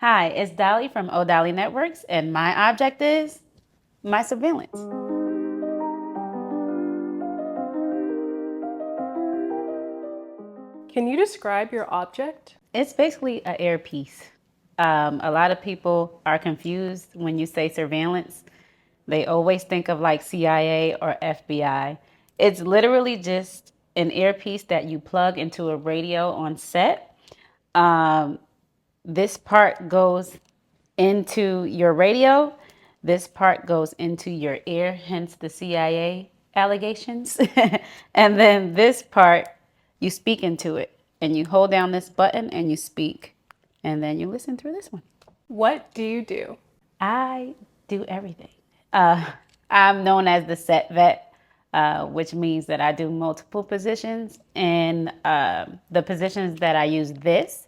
Hi, it's Dolly from OhDollyNetworks, and my object is my surveillance. Can you describe your object? It's basically an earpiece. A lot of people are confused when you say surveillance. They always think of like CIA or FBI. It's literally just an earpiece that you plug into a radio on set. Um, this part goes into your radio. This part goes into your ear, hence the CIA allegations. And then this part, you speak into it and you hold down this button and you speak. And then you listen through this one. What do you do? I do everything. Uh, I'm known as the set vet, which means that I do multiple positions. And the positions that I use this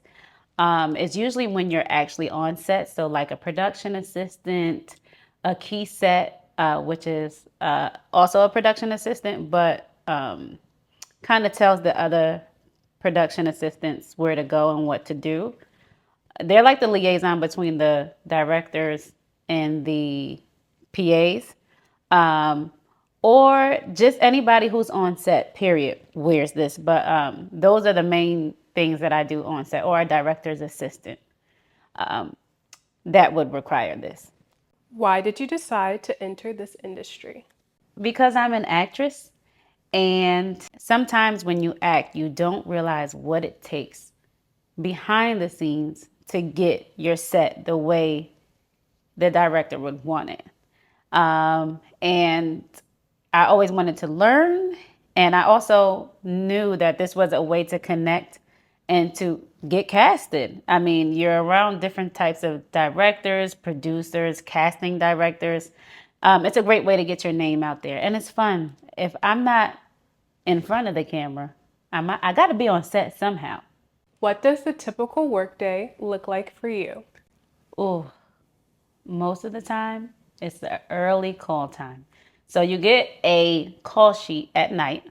is usually when you're actually on set. So, like a production assistant, a key set, which is also a production assistant, but kind of tells the other production assistants where to go and what to do. They're like the liaison between the directors and the PAs, um, or just anybody who's on set, period, wears this. But those are the main things that I do on set, or a director's assistant that would require this. Why did you decide to enter this industry? Because I'm an actress, and sometimes when you act, you don't realize what it takes behind the scenes to get your set the way the director would want it. And I always wanted to learn. And I also knew that this was a way to connect and to get casted. I mean, you're around different types of directors, producers, casting directors. It's a great way to get your name out there. And it's fun. If I'm not in front of the camera, I got to be on set somehow. What does the typical workday look like for you? Oh, most of the time, it's the early call time. So you get a call sheet at night,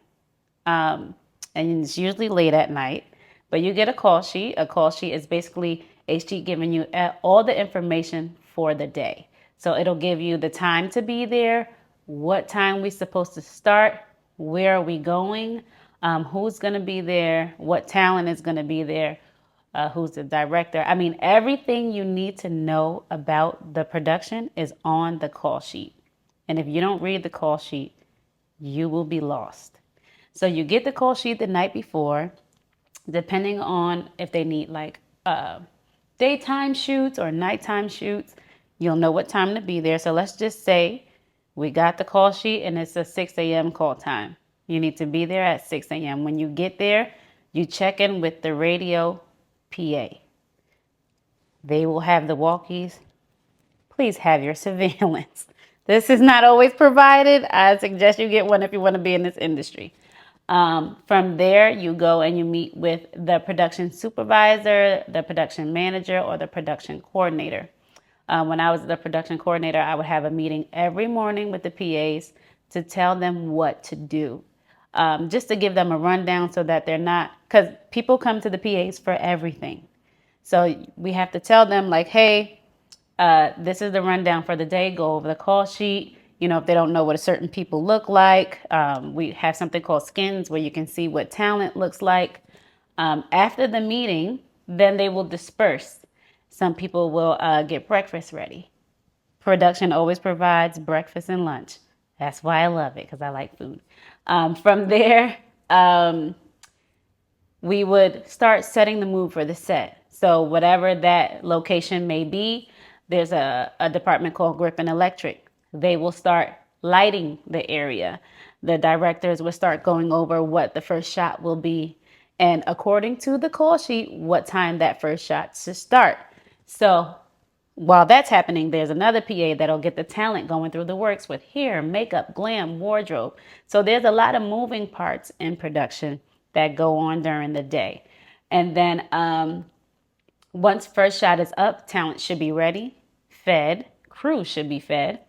um, and it's usually late at night, but you get a call sheet. A call sheet is basically a sheet giving you all the information for the day. So it'll give you the time to be there, what time we're supposed to start, where are we going, who's going to be there, what talent is going to be there, who's the director. I mean, everything you need to know about the production is on the call sheet. And if you don't read the call sheet, you will be lost. So you get the call sheet the night before, depending on if they need like daytime shoots or nighttime shoots, you'll know what time to be there. So let's just say we got the call sheet and it's a 6 a.m. call time. You need to be there at 6 a.m. When you get there, you check in with the radio PA. They will have the walkies. Please have your surveillance. This is not always provided. I suggest you get one if you want to be in this industry. From there, you go and you meet with the production supervisor, the production manager, or the production coordinator. When I was the production coordinator, I would have a meeting every morning with the PAs to tell them what to do. Just to give them a rundown so that they're not, because people come to the PAs for everything. So we have to tell them, like, hey, this is the rundown for the day. Go over the call sheet. You know, if they don't know what a certain people look like, we have something called skins where you can see what talent looks like. After the meeting, then they will disperse. Some people will get breakfast ready. Production always provides breakfast and lunch. That's why I love it, because I like food. From there, we would start setting the mood for the set. So whatever that location may be, there's a department called Grip and Electric. They will start lighting the area. The directors will start going over what the first shot will be, and according to the call sheet, what time that first shot should start. So while that's happening, there's another PA that'll get the talent going through the works with hair, makeup, glam, wardrobe. So there's a lot of moving parts in production that go on during the day. And then once first shot is up, talent should be ready, fed, crew should be fed,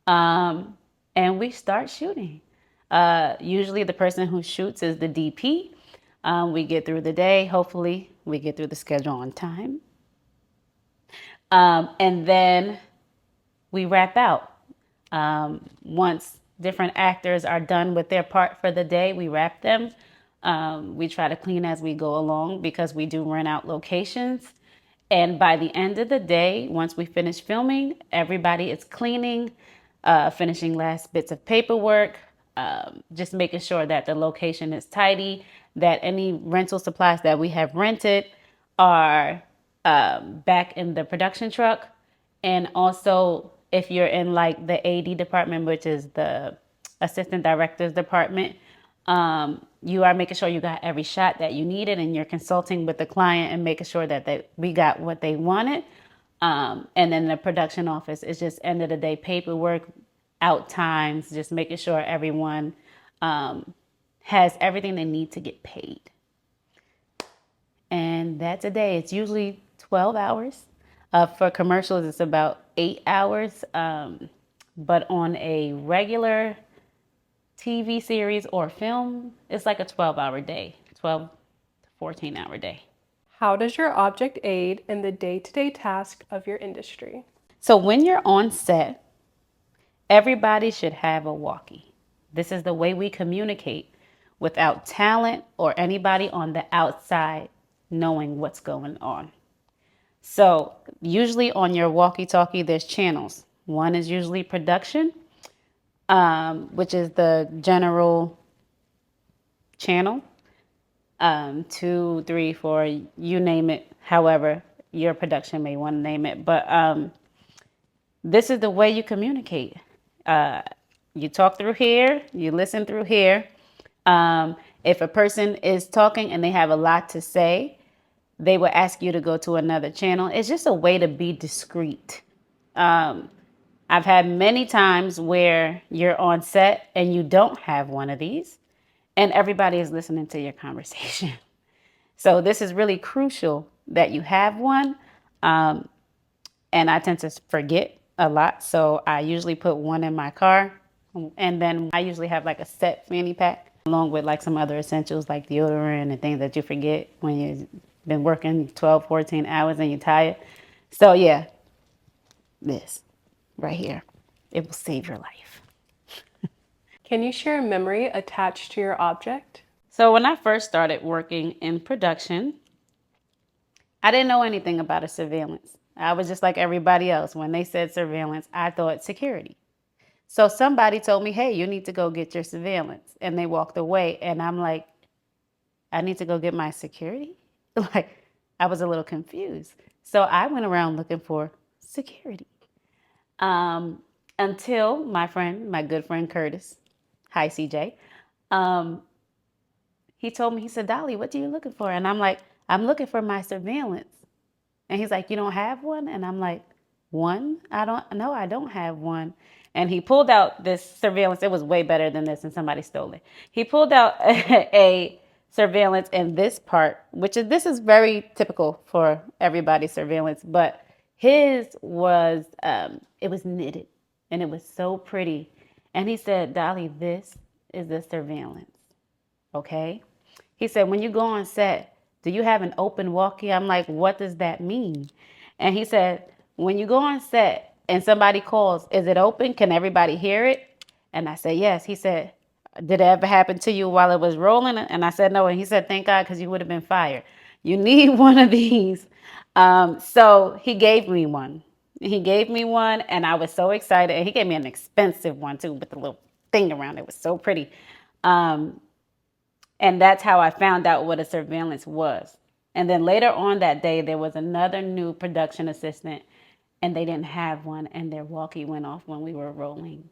and we start shooting. Usually the person who shoots is the DP. We get through the day. Hopefully we get through the schedule on time. And then we wrap out. Once different actors are done with their part for the day, we wrap them. We try to clean as we go along because we do rent out locations. And by the end of the day, once we finish filming, everybody is cleaning, finishing last bits of paperwork, just making sure that the location is tidy, that any rental supplies that we have rented are back in the production truck. And also, if you're in like the AD department, which is the assistant director's department, you are making sure you got every shot that you needed, and you're consulting with the client and making sure that we got what they wanted. And then the production office is just end of the day paperwork, out times, just making sure everyone has everything they need to get paid. And that's a day. It's usually 12 hours. For commercials, it's about 8 hours. But on a regular TV series or film, it's like a 12-hour day, 12 to 14-hour day. How does your object aid in the day-to-day task of your industry? So when you're on set, everybody should have a walkie. This is the way we communicate without talent or anybody on the outside knowing what's going on. So usually on your walkie-talkie, there's channels. One is usually production, which is the general channel. 2, 3, 4, you name it, however your production may want to name it. But this is the way you communicate. You talk through here, you listen through here. If a person is talking and they have a lot to say, they will ask you to go to another channel. It's just a way to be discreet. I've had many times where you're on set and you don't have one of these, and everybody is listening to your conversation. So this is really crucial that you have one. And I tend to forget a lot. So I usually put one in my car. And then I usually have like a set fanny pack along with like some other essentials like deodorant and things that you forget when you've been working 12, 14 hours and you're tired. So yeah, this right here, it will save your life. Can you share a memory attached to your object? So when I first started working in production, I didn't know anything about a surveillance. I was just like everybody else. When they said surveillance, I thought security. So somebody told me, hey, you need to go get your surveillance. And they walked away. And I'm like, I need to go get my security? Like, I was a little confused. So I went around looking for security. Until my good friend Curtis, hi CJ, he told me, he said, Dolly, what are you looking for? And I'm like, I'm looking for my surveillance. And he's like, you don't have one? And I'm like, one? I don't have one. And he pulled out this surveillance. It was way better than this, and somebody stole it. He pulled out a surveillance in this part, this is very typical for everybody's surveillance, but his was, it was knitted and it was so pretty. And he said, Dolly, this is the surveillance. Okay. He said, when you go on set, do you have an open walkie? I'm like, what does that mean? And he said, when you go on set and somebody calls, is it open? Can everybody hear it? And I said, yes. He said, did it ever happen to you while it was rolling? And I said, no. And he said, thank God, because you would have been fired. You need one of these. So he gave me one. He gave me one, and I was so excited. And he gave me an expensive one, too, with the little thing around it. It was so pretty. And that's how I found out what a surveillance was. And then later on that day, there was another new production assistant, and they didn't have one, and their walkie went off when we were rolling.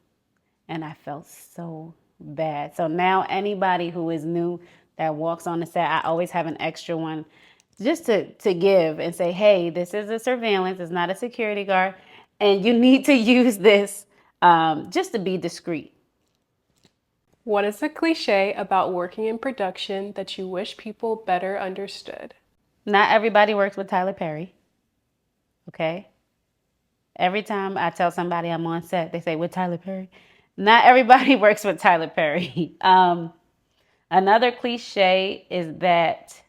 And I felt so bad. So now anybody who is new that walks on the set, I always have an extra one just to give and say, hey, this is a surveillance. It's not a security guard. And you need to use this just to be discreet. What is a cliche about working in production that you wish people better understood? Not everybody works with Tyler Perry. Okay? Every time I tell somebody I'm on set, they say, with Tyler Perry. Not everybody works with Tyler Perry. Another cliche is that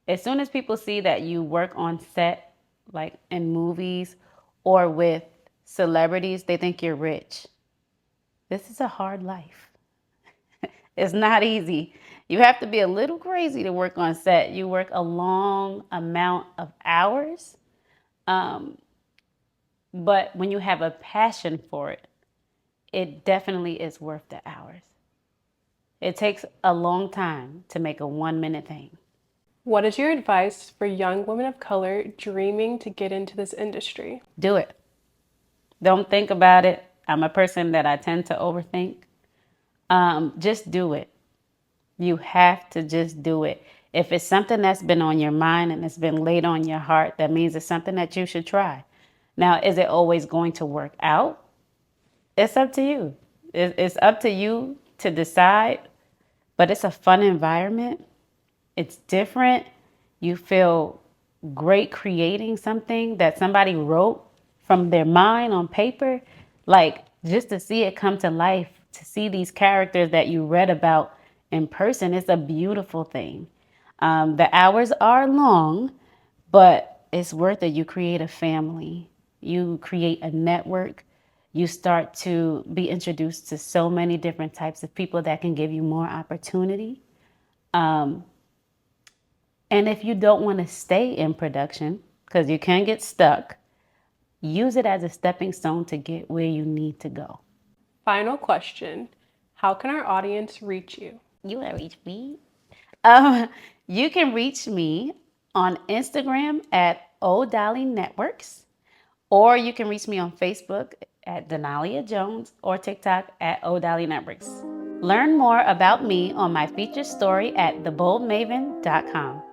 as soon as people see that you work on set like in movies or with celebrities, they think you're rich. This is a hard life. It's not easy. You have to be a little crazy to work on set. You work a long amount of hours, but when you have a passion for it, it definitely is worth the hours. It takes a long time to make a 1 minute thing. What is your advice for young women of color dreaming to get into this industry? Do it. Don't think about it. I'm a person that I tend to overthink. Just do it. You have to just do it. If it's something that's been on your mind and it's been laid on your heart, that means it's something that you should try. Now, is it always going to work out? It's up to you. It's up to you to decide, but it's a fun environment. It's different. You feel great creating something that somebody wrote from their mind on paper. Like just to see it come to life, to see these characters that you read about in person, it's a beautiful thing. The hours are long, but it's worth it. You create a family, you create a network, you start to be introduced to so many different types of people that can give you more opportunity. And if you don't want to stay in production, because you can get stuck, use it as a stepping stone to get where you need to go. Final question. How can our audience reach you? You want to reach me? Um, you can reach me on Instagram at OhDollyNetworks, or you can reach me on Facebook at Donalia Jones or TikTok at OhDollyNetworks. Learn more about me on my feature story at theboldmaven.com.